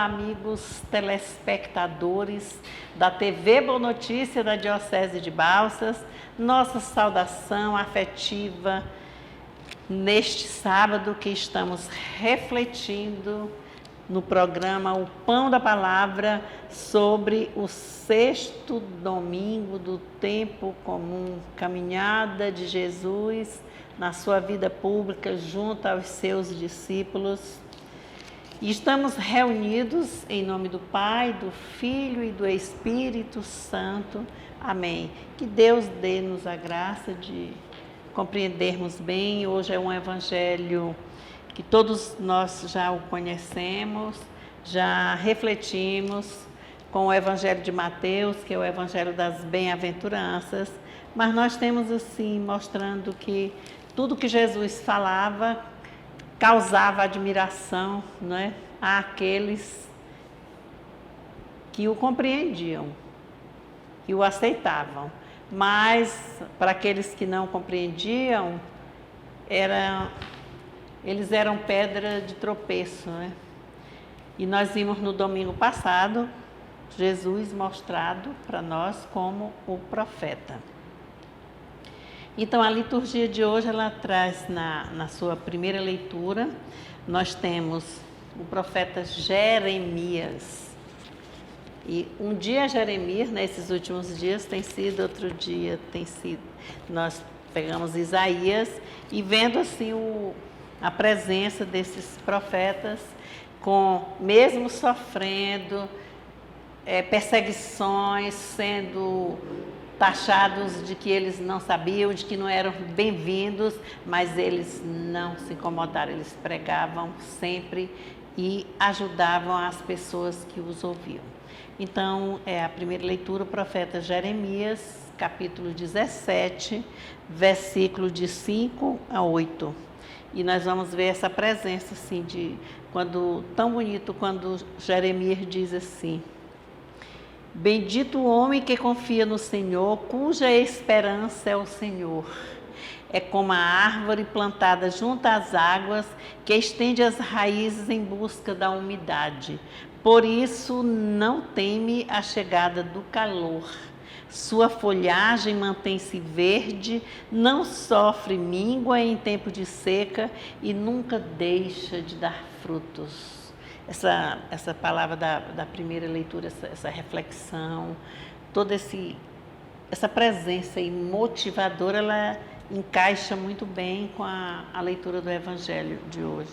Olá, amigos telespectadores da TV Boa Notícia da Diocese de Balsas. Nossa saudação afetiva neste sábado que estamos refletindo no programa O Pão da Palavra sobre o sexto domingo do tempo comum, caminhada de Jesus na sua vida pública junto aos seus discípulos. E estamos reunidos em nome do Pai, do Filho e do Espírito Santo. Amém. Que Deus dê-nos a graça de compreendermos bem. Hoje é um evangelho que todos nós já o conhecemos, já refletimos com o evangelho de Mateus, que é o evangelho das bem-aventuranças, mas nós temos assim, mostrando que tudo que Jesus falava causava admiração, não é? Àqueles que o compreendiam, que o aceitavam. Mas, para aqueles que não compreendiam, eles eram pedra de tropeço, né? E nós vimos no domingo passado, Jesus mostrado para nós como o profeta. Então, a liturgia de hoje, ela traz na sua primeira leitura, nós temos o profeta Jeremias. E um dia Jeremias, nesses últimos dias, tem sido, outro dia tem sido. Nós pegamos Isaías e vendo assim a presença desses profetas, mesmo sofrendo perseguições, sendo taxados de que eles não sabiam, de que não eram bem-vindos, mas eles não se incomodaram, eles pregavam sempre e ajudavam as pessoas que os ouviam. Então, é a primeira leitura, o profeta Jeremias, capítulo 17, versículo de 5 a 8. E nós vamos ver essa presença, assim, tão bonito quando Jeremias diz assim: bendito o homem que confia no Senhor, cuja esperança é o Senhor. É como a árvore plantada junto às águas, que estende as raízes em busca da umidade. Por isso não teme a chegada do calor. Sua folhagem mantém-se verde, não sofre míngua em tempo de seca e nunca deixa de dar frutos. Essa palavra da primeira leitura, essa reflexão, toda essa presença motivadora, ela encaixa muito bem com a leitura do Evangelho de hoje.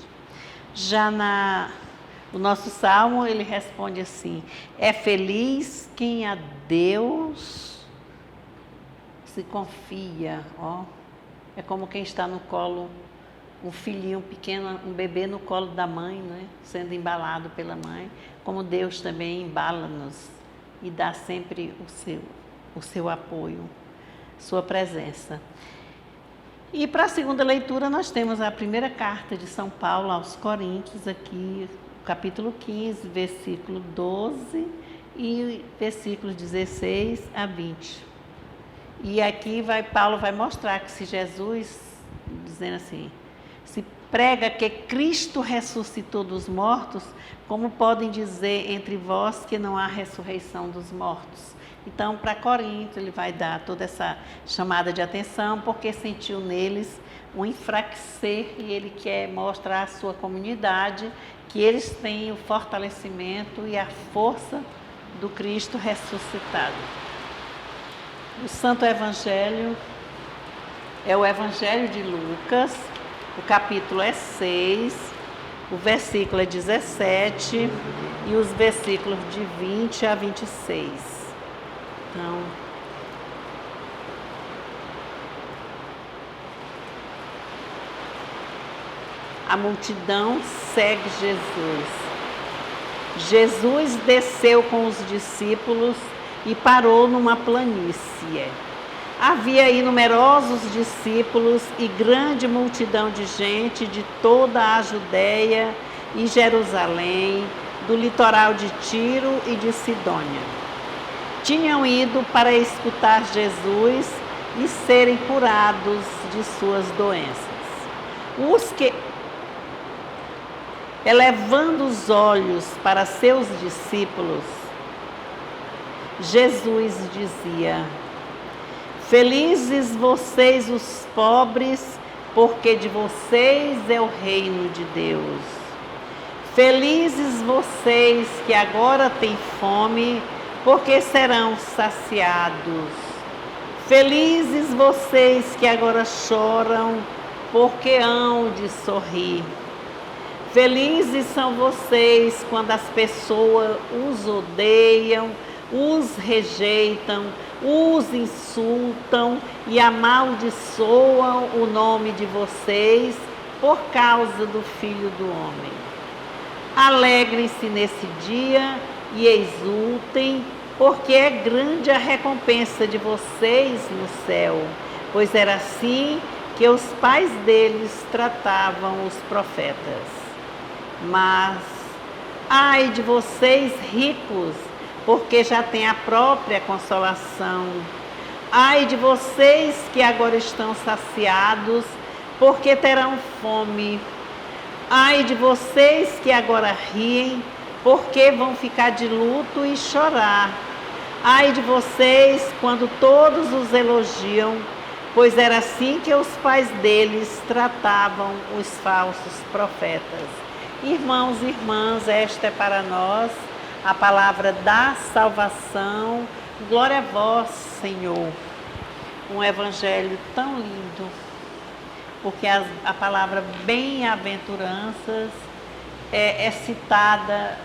Já o nosso salmo, ele responde assim: é feliz quem a Deus se confia. É como quem está no colo, um filhinho pequeno, um bebê no colo da mãe, né? Sendo embalado pela mãe, como Deus também embala-nos e dá sempre o seu apoio, sua presença. E para a segunda leitura nós temos a primeira carta de São Paulo aos Coríntios, aqui, capítulo 15, versículo 12 e versículos 16 a 20. E aqui Paulo vai mostrar que se Jesus, dizendo assim, se prega que Cristo ressuscitou dos mortos, como podem dizer entre vós que não há ressurreição dos mortos? Então, para Corinto, ele vai dar toda essa chamada de atenção, porque sentiu neles um enfraquecer e ele quer mostrar à sua comunidade que eles têm o fortalecimento e a força do Cristo ressuscitado. O Santo Evangelho é o Evangelho de Lucas. O capítulo é 6, o versículo é 17 e os versículos de 20 a 26. Então, a multidão segue Jesus. Jesus desceu com os discípulos e parou numa planície. Havia aí numerosos discípulos e grande multidão de gente de toda a Judéia e Jerusalém, do litoral de Tiro e de Sidônia. Tinham ido para escutar Jesus e serem curados de suas doenças. elevando os olhos para seus discípulos, Jesus dizia: felizes vocês os pobres, porque de vocês é o reino de Deus. Felizes vocês que agora têm fome, porque serão saciados. Felizes vocês que agora choram, porque hão de sorrir. Felizes são vocês quando as pessoas os odeiam, os rejeitam, os insultam e amaldiçoam o nome de vocês por causa do Filho do Homem. Alegrem-se nesse dia e exultem, porque é grande a recompensa de vocês no céu, pois era assim que os pais deles tratavam os profetas. Mas, ai de vocês ricos, porque já têm a própria consolação. Ai de vocês que agora estão saciados, porque terão fome. Ai de vocês que agora riem, porque vão ficar de luto e chorar. Ai de vocês quando todos os elogiam, pois era assim que os pais deles tratavam os falsos profetas. Irmãos e irmãs, esta é para nós a palavra da salvação. Glória a vós, Senhor. Um evangelho tão lindo, porque a palavra bem-aventuranças é citada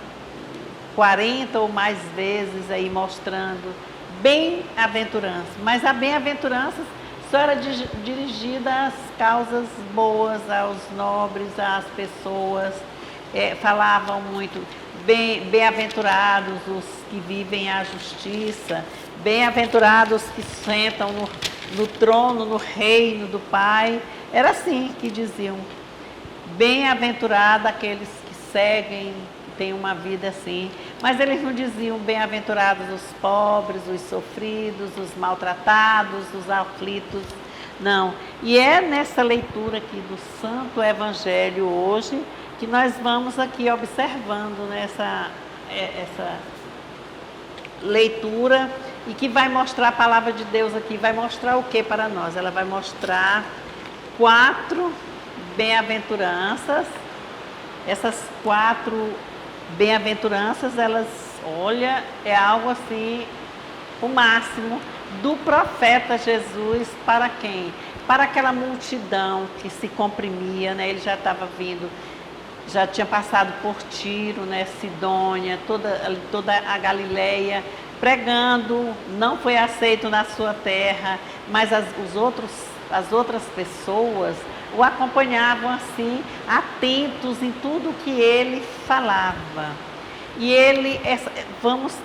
40 ou mais vezes aí, mostrando bem-aventurança. Mas a bem-aventurança só era dirigida às causas boas, aos nobres, às pessoas. Falavam muito, bem-aventurados os que vivem a justiça, bem-aventurados que sentam no trono, no reino do Pai. Era assim que diziam. Bem-aventurado aqueles que seguem, têm uma vida assim. Mas eles não diziam bem-aventurados os pobres, os sofridos, os maltratados, os aflitos. Não. E é nessa leitura aqui do Santo Evangelho hoje que nós vamos aqui observando essa leitura, e que vai mostrar a palavra de Deus aqui. Vai mostrar o que para nós? Ela vai mostrar 4 bem-aventuranças. Essas 4 bem-aventuranças, elas, olha, é algo assim, o máximo do profeta Jesus para quem? Para aquela multidão que se comprimia, né? Ele já estava vindo, já tinha passado por Tiro, né? Sidônia, toda a Galileia, pregando, não foi aceito na sua terra, mas as outras pessoas o acompanhavam assim, atentos em tudo que ele falava. E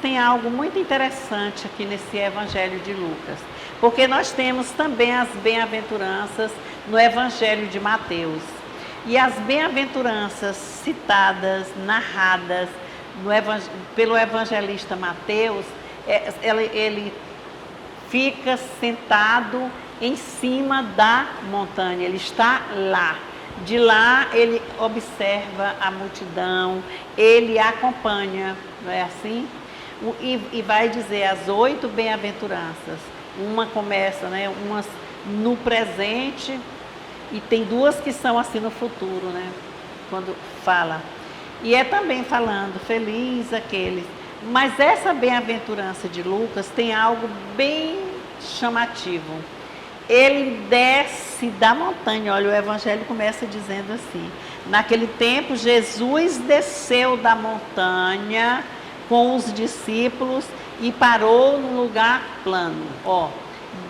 tem algo muito interessante aqui nesse Evangelho de Lucas, porque nós temos também as bem-aventuranças no Evangelho de Mateus. E as bem-aventuranças citadas, narradas pelo evangelista Mateus, ele fica sentado em cima da montanha, ele está lá. De lá ele observa a multidão, ele acompanha, não é assim? E vai dizer as 8 bem-aventuranças. Uma começa, né, umas no presente, e tem 2 que são assim no futuro, né? Quando fala. E é também falando, feliz aqueles. Mas essa bem-aventurança de Lucas tem algo bem chamativo. Ele desce da montanha. Olha, o Evangelho começa dizendo assim: naquele tempo, Jesus desceu da montanha com os discípulos e parou num lugar plano.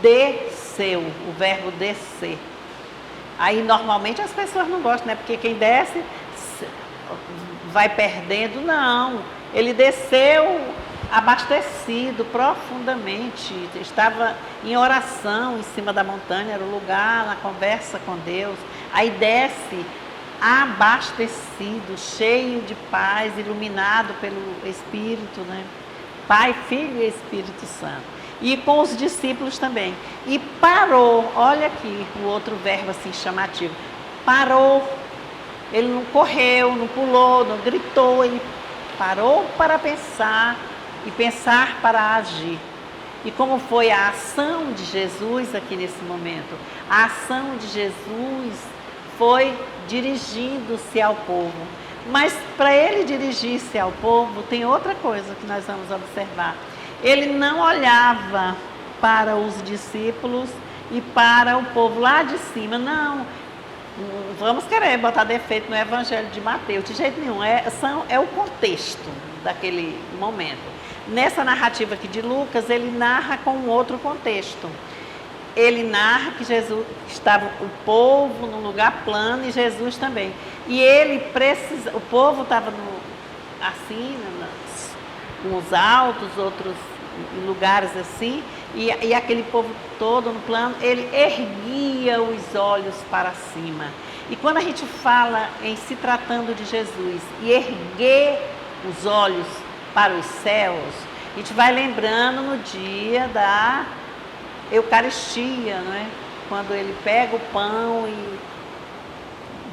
Desceu, o verbo descer. Aí, normalmente, as pessoas não gostam, né? Porque quem desce vai perdendo. Não, ele desceu abastecido profundamente, estava em oração em cima da montanha, era o lugar, na conversa com Deus. Aí desce abastecido, cheio de paz, iluminado pelo Espírito, né? Pai, Filho e Espírito Santo. E com os discípulos também. E parou, olha aqui o outro verbo assim chamativo, parou Ele não correu, não pulou, não gritou, ele parou para pensar e pensar para agir. E como foi a ação de Jesus aqui nesse momento? A ação de Jesus foi dirigindo-se ao povo. Mas para ele dirigir-se ao povo, tem outra coisa que nós vamos observar. Ele não olhava para os discípulos e para o povo lá de cima, não vamos querer botar defeito no Evangelho de Mateus, de jeito nenhum, é o contexto daquele momento. Nessa narrativa aqui de Lucas, ele narra com um outro contexto. Ele narra que Jesus estava, o povo num lugar plano e Jesus também. E ele precisa, o povo estava assim, uns altos, outros em lugares assim, e aquele povo todo no plano, ele erguia os olhos para cima. E quando a gente fala em se tratando de Jesus e erguer os olhos para os céus, a gente vai lembrando no dia da Eucaristia, não é? Quando ele pega o pão e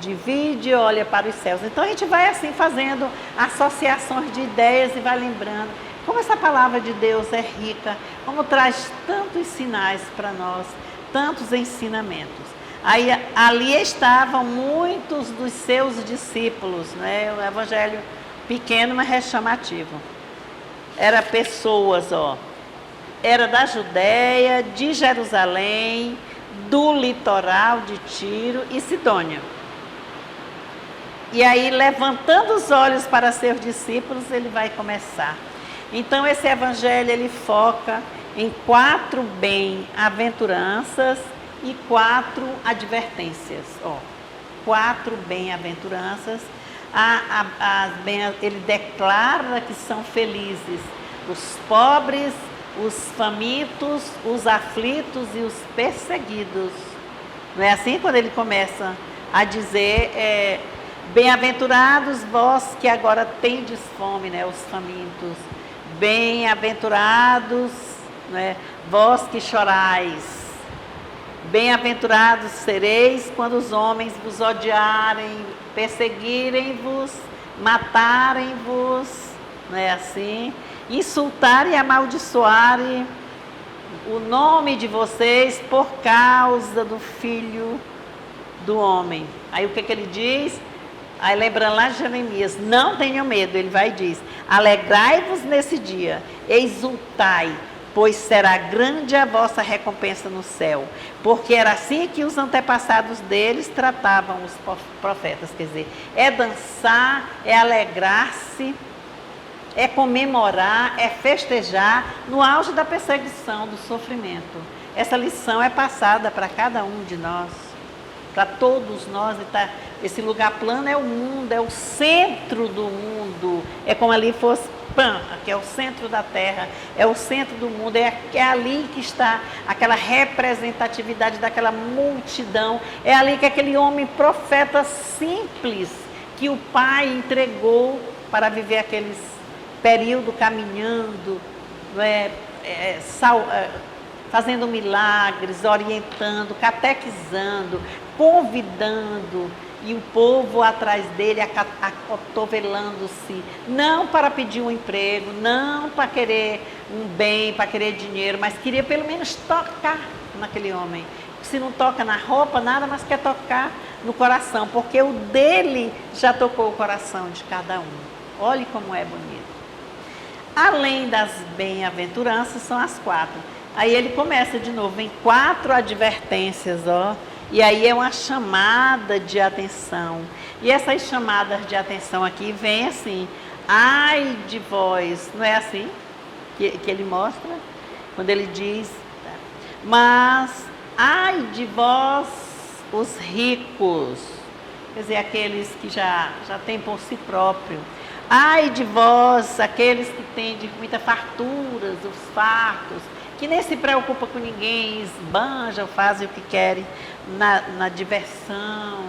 divide e olha para os céus. Então a gente vai assim fazendo associações de ideias e vai lembrando como essa palavra de Deus é rica, como traz tantos sinais para nós, tantos ensinamentos. Aí ali estavam muitos dos seus discípulos, né? O evangelho pequeno, mas é chamativo. Era pessoas, era da Judéia, de Jerusalém, do litoral de Tiro e Sidônia. E aí, levantando os olhos para seus discípulos, ele vai começar. Então, esse evangelho, ele foca em 4 bem-aventuranças e 4 advertências. 4 bem-aventuranças. Ele declara que são felizes os pobres, os famintos, os aflitos e os perseguidos. Não é assim quando ele começa a dizer, bem-aventurados vós que agora tendes fome, né, os famintos. Bem-aventurados, né, vós que chorais. Bem-aventurados sereis quando os homens vos odiarem, perseguirem-vos, matarem-vos, não é assim? Insultarem e amaldiçoarem o nome de vocês por causa do Filho do Homem. Aí o que ele diz? Aí lembrando lá de Jeremias, não tenham medo, ele vai e diz, alegrai-vos nesse dia, exultai, pois será grande a vossa recompensa no céu, porque era assim que os antepassados deles tratavam os profetas, quer dizer, é dançar, é alegrar-se, é comemorar, é festejar no auge da perseguição, do sofrimento. Essa lição é passada para cada um de nós, para todos nós. Esse lugar plano é o mundo, é o centro do mundo, é como ali fosse que é o centro da terra, é o centro do mundo, é ali que está aquela representatividade daquela multidão, é ali que aquele homem profeta simples, que o Pai entregou para viver aqueles período caminhando, fazendo milagres, orientando, catequizando, convidando, e o povo atrás dele acotovelando-se, não para pedir um emprego, não para querer um bem, para querer dinheiro, mas queria pelo menos tocar naquele homem. Se não toca na roupa, nada, mas quer tocar no coração, porque o dele já tocou o coração de cada um. Olhe como é bonito. Além das bem-aventuranças, são as 4. Aí ele começa de novo, em 4 advertências, e aí é uma chamada de atenção. E essas chamadas de atenção aqui vem assim, ai de vós, não é assim que ele mostra? Quando ele diz, mas ai de vós os ricos, quer dizer, aqueles que já têm por si próprio. Ai de vós, aqueles que têm de muitas farturas, os fartos, que nem se preocupa com ninguém, esbanjam, fazem o que querem na diversão,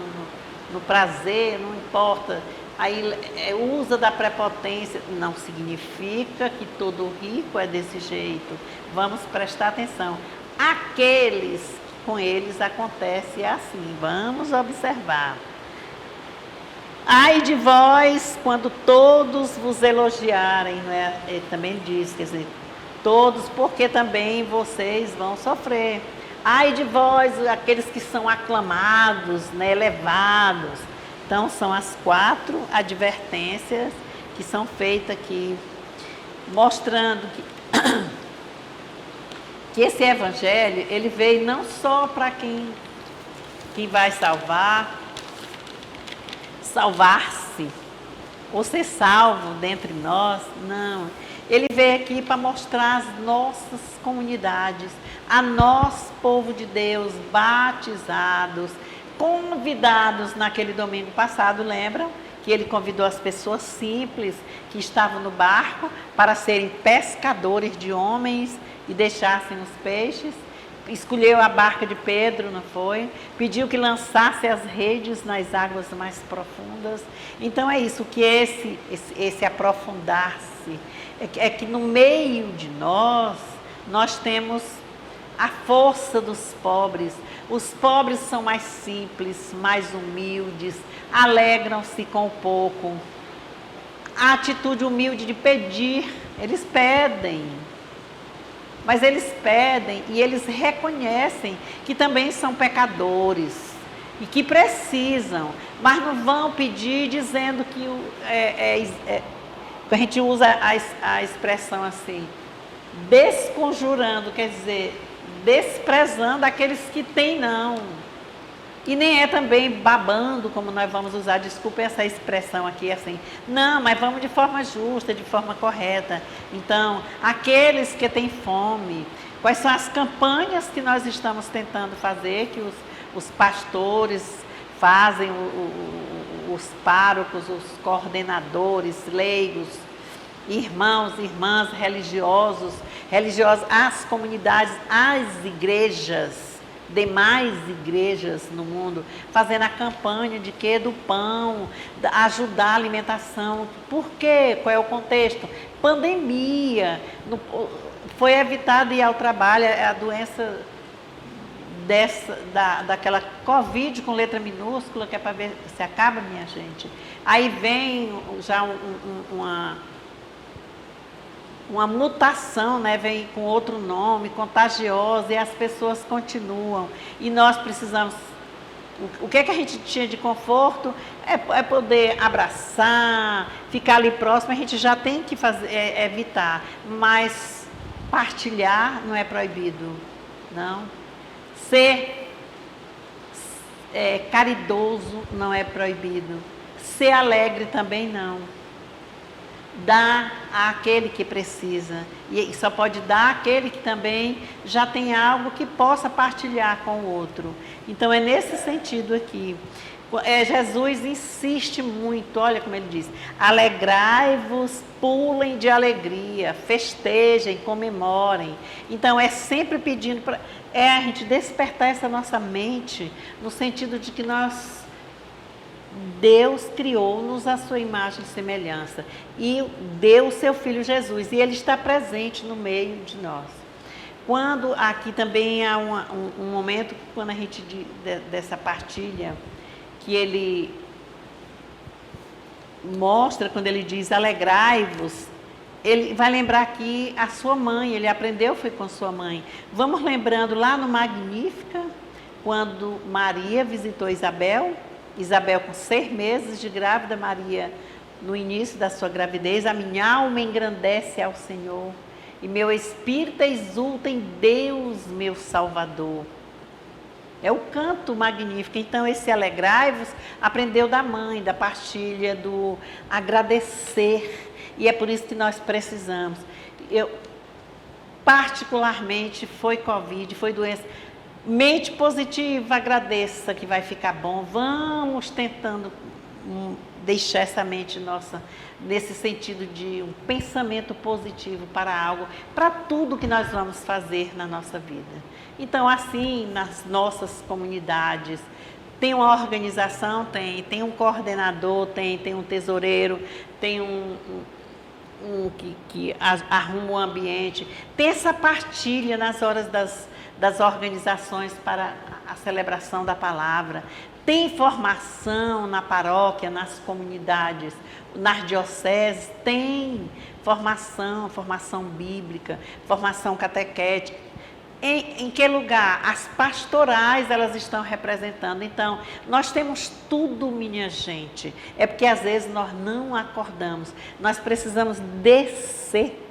no prazer, não importa. Aí usa da prepotência, não significa que todo rico é desse jeito. Vamos prestar atenção. Com eles acontece assim, vamos observar. Ai de vós, quando todos vos elogiarem, não é? Ele também diz, quer dizer, todos, porque também vocês vão sofrer. Ai de vós, aqueles que são aclamados, né, elevados. Então, são as 4 advertências que são feitas aqui, mostrando que esse evangelho, ele veio não só para quem vai salvar-se, ou ser salvo dentre nós, não. Ele veio aqui para mostrar as nossas comunidades, a nós, povo de Deus, batizados, convidados naquele domingo passado, lembram? Que ele convidou as pessoas simples que estavam no barco para serem pescadores de homens e deixassem os peixes. Escolheu a barca de Pedro, não foi? Pediu que lançasse as redes nas águas mais profundas. Então é isso, que esse aprofundar-se, é que no meio de nós temos a força dos pobres. Os pobres são mais simples, mais humildes, alegram-se com o pouco. A atitude humilde de pedir, eles pedem. Mas eles pedem e eles reconhecem que também são pecadores e que precisam, mas não vão pedir dizendo que a gente usa a expressão assim, desconjurando, quer dizer, desprezando aqueles que têm, não. E nem é também babando, como nós vamos usar, desculpa essa expressão aqui, assim. Não, mas vamos de forma justa, de forma correta. Então, aqueles que têm fome, quais são as campanhas que nós estamos tentando fazer, que os pastores fazem, os párocos, os coordenadores, leigos, irmãos, irmãs, religiosos, as comunidades, as igrejas, demais igrejas no mundo, fazendo a campanha de quê? Do pão, ajudar a alimentação. Por quê? Qual é o contexto? Pandemia. Foi evitado ir ao trabalho, a doença daquela Covid com letra minúscula, que é para ver se acaba, minha gente. Aí vem já uma mutação, né, vem com outro nome, contagiosa, e as pessoas continuam. E nós precisamos, o que é que a gente tinha de conforto? É poder abraçar, ficar ali próximo, a gente já tem que fazer, evitar. Mas partilhar não é proibido, não. Ser caridoso não é proibido. Ser alegre também não. Dá àquele que precisa, e só pode dar àquele que também já tem algo que possa partilhar com o outro. Então é nesse sentido aqui. Jesus insiste muito, olha como ele diz: alegrai-vos, pulem de alegria, festejem, comemorem. Então é sempre pedindo para a gente despertar essa nossa mente, no sentido de que Deus criou-nos à sua imagem e semelhança e deu o seu Filho Jesus, e Ele está presente no meio de nós. Quando aqui também há um momento, quando a gente, dessa partilha, que Ele mostra, quando Ele diz alegrai-vos, Ele vai lembrar aqui a sua mãe, Ele aprendeu, foi com sua mãe. Vamos lembrando lá no Magnífica, quando Maria visitou Isabel com 6 meses de grávida, Maria, no início da sua gravidez: a minha alma engrandece ao Senhor, e meu espírito exulta em Deus, meu Salvador. É o canto magnífico. Então, esse alegrai-vos aprendeu da mãe, da partilha, do agradecer. E é por isso que nós precisamos. Eu, particularmente, foi Covid, foi doença. Mente positiva, agradeça que vai ficar bom. Vamos tentando deixar essa mente nossa nesse sentido de um pensamento positivo para algo, para tudo que nós vamos fazer na nossa vida. Então, assim, nas nossas comunidades, tem uma organização, tem um coordenador, tem um tesoureiro, tem que arruma o ambiente, tem essa partilha nas horas das organizações para a celebração da palavra. Tem formação na paróquia, nas comunidades, nas dioceses, tem formação bíblica, formação catequética. Em que lugar? As pastorais, elas estão representando. Então, nós temos tudo, minha gente. É porque às vezes nós não acordamos. Nós precisamos descer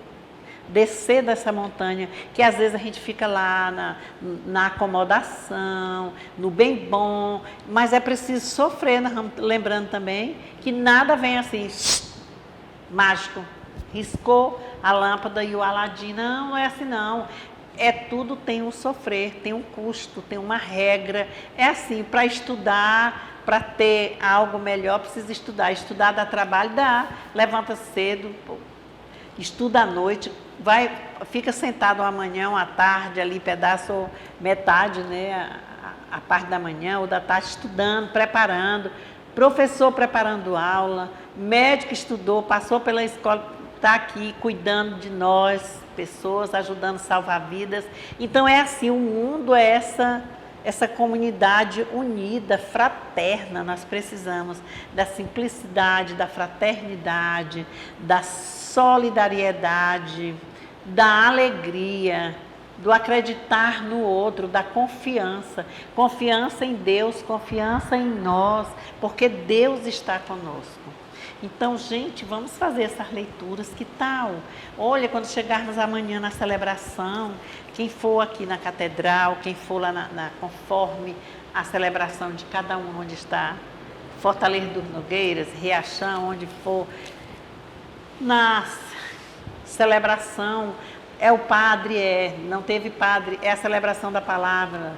dessa montanha, que às vezes a gente fica lá na acomodação, no bem bom, mas é preciso sofrer, lembrando também que nada vem assim, mágico, riscou a lâmpada e o Aladim, não é assim não. Tudo tem um sofrer, tem um custo, tem uma regra. É assim, para estudar, para ter algo melhor, precisa estudar. Estudar dá trabalho, dá. Levanta cedo, estuda à noite, fica sentado amanhã, à tarde, ali, pedaço ou metade, né? A parte da manhã ou da tarde, estudando, preparando. Professor preparando aula, médico estudou, passou pela escola, está aqui cuidando de nós, pessoas, ajudando a salvar vidas. Então é assim, o mundo é essa comunidade unida, fraterna. Nós precisamos da simplicidade, da fraternidade, da solidariedade, da alegria, do acreditar no outro, da confiança. Confiança em Deus, confiança em nós, porque Deus está conosco. Então, gente, vamos fazer essas leituras, que tal? Olha, quando chegarmos amanhã na celebração, quem for aqui na catedral, quem for lá conforme a celebração de cada um, onde está, Fortaleza dos Nogueiras, Riachão, onde for, na celebração, é o padre, não teve padre, é a celebração da palavra,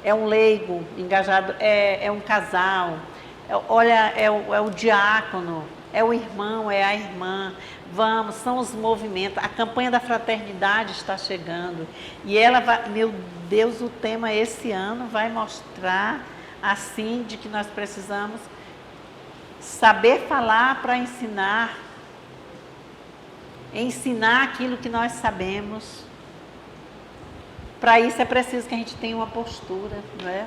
é um leigo engajado, é um casal, é o diácono, é o irmão, é a irmã. Vamos, são os movimentos. A campanha da fraternidade está chegando. E ela vai, meu Deus, o tema esse ano vai mostrar, assim, de que nós precisamos saber falar para ensinar aquilo que nós sabemos. Para isso é preciso que a gente tenha uma postura, não é?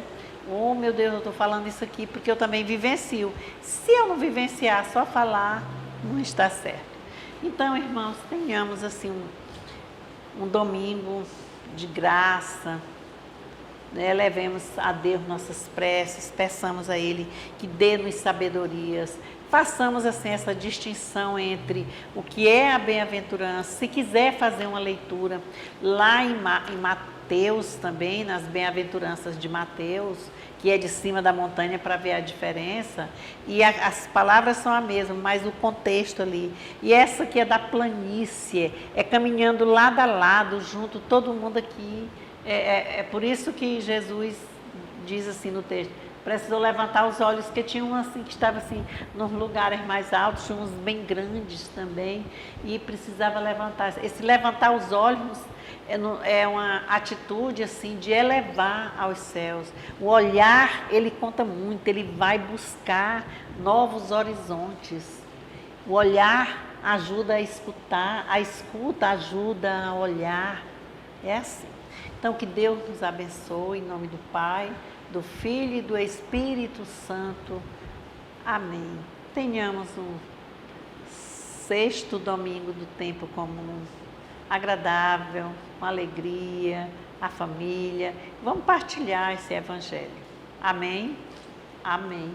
Oh, meu Deus, eu estou falando isso aqui porque eu também vivencio. Se eu não vivenciar, só falar, não está certo. Então, irmãos, tenhamos assim um domingo de graça, né? Levemos a Deus nossas preces, peçamos a Ele que dê-nos sabedorias. Façamos assim essa distinção entre o que é a bem-aventurança. Se quiser fazer uma leitura lá em Mateus também, nas bem-aventuranças de Mateus, que é de cima da montanha, para ver a diferença, e as palavras são a mesma, mas o contexto ali. E essa que é da planície, é caminhando lado a lado, junto, todo mundo aqui. É por isso que Jesus diz assim no texto, precisou levantar os olhos, porque tinha um assim que estava assim nos lugares mais altos, tinha uns bem grandes também, e precisava levantar. Esse levantar os olhos é uma atitude assim de elevar aos céus. O olhar, ele conta muito, ele vai buscar novos horizontes. O olhar ajuda a escutar, a escuta ajuda a olhar. É assim. Então, que Deus nos abençoe, em nome do Pai, do Filho e do Espírito Santo. Amém. Tenhamos um 6º domingo do tempo comum, agradável, com alegria, a família. Vamos partilhar esse evangelho. Amém? Amém.